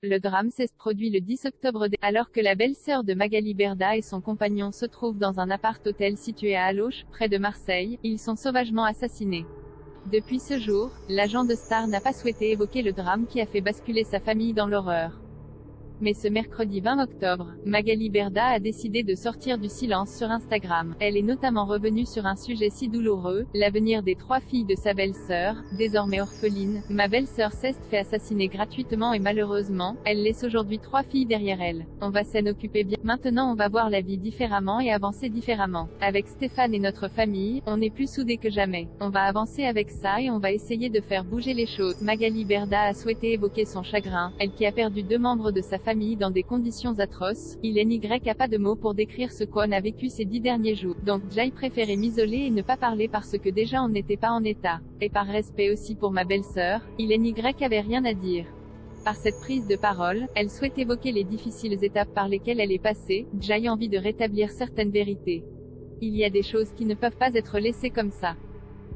Le drame s'est produit le 10 octobre alors que la belle-sœur de Magali Berda et son compagnon se trouvent dans un appart-hôtel situé à Allauch, près de Marseille. Ils sont sauvagement assassinés. Depuis ce jour, l'agent de Star n'a pas souhaité évoquer le drame qui a fait basculer sa famille dans l'horreur. Mais ce mercredi 20 octobre, Magali Berda a décidé de sortir du silence sur Instagram. Elle est notamment revenue sur un sujet si douloureux, l'avenir des 3 filles de sa belle-sœur, désormais orpheline. Ma belle-sœur s'est fait assassiner gratuitement et malheureusement, elle laisse aujourd'hui 3 filles derrière elle. On va s'en occuper bien. Maintenant on va voir la vie différemment et avancer différemment. Avec Stéphane et notre famille, on est plus soudés que jamais. On va avancer avec ça et on va essayer de faire bouger les choses. Magali Berda a souhaité évoquer son chagrin, elle qui a perdu 2 membres de sa famille dans des conditions atroces. Il n'y a pas de mots pour décrire ce qu'on a vécu ces 10 derniers jours. Donc j'ai préféré m'isoler et ne pas parler parce que déjà on n'était pas en état. Et par respect aussi pour ma belle-sœur, il avait rien à dire. Par cette prise de parole, elle souhaite évoquer les difficiles étapes par lesquelles elle est passée. J'ai envie de rétablir certaines vérités. Il y a des choses qui ne peuvent pas être laissées comme ça.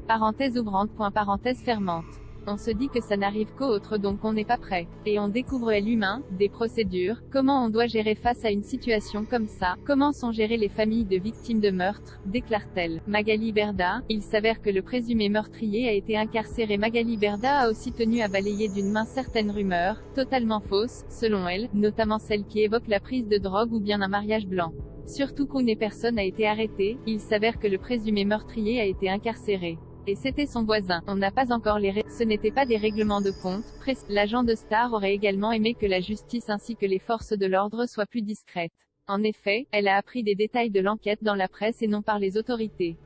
Parenthèse ouvrante. Parenthèse fermante. On se dit que ça n'arrive qu'aux autres donc on n'est pas prêt. Et on découvre l'humain, des procédures, comment on doit gérer face à une situation comme ça, comment sont gérées les familles de victimes de meurtre, déclare-t-elle. Magali Berda, il s'avère que le présumé meurtrier a été incarcéré. Magali Berda a aussi tenu à balayer d'une main certaines rumeurs, totalement fausses, selon elle, notamment celles qui évoquent la prise de drogue ou bien un mariage blanc. Surtout qu'aucune personne n'a été arrêtée, il s'avère que le présumé meurtrier a été incarcéré. Et c'était son voisin. On n'a pas encore ce n'était pas des règlements de compte. L'agent de Star aurait également aimé que la justice ainsi que les forces de l'ordre soient plus discrètes. En effet, elle a appris des détails de l'enquête dans la presse et non par les autorités.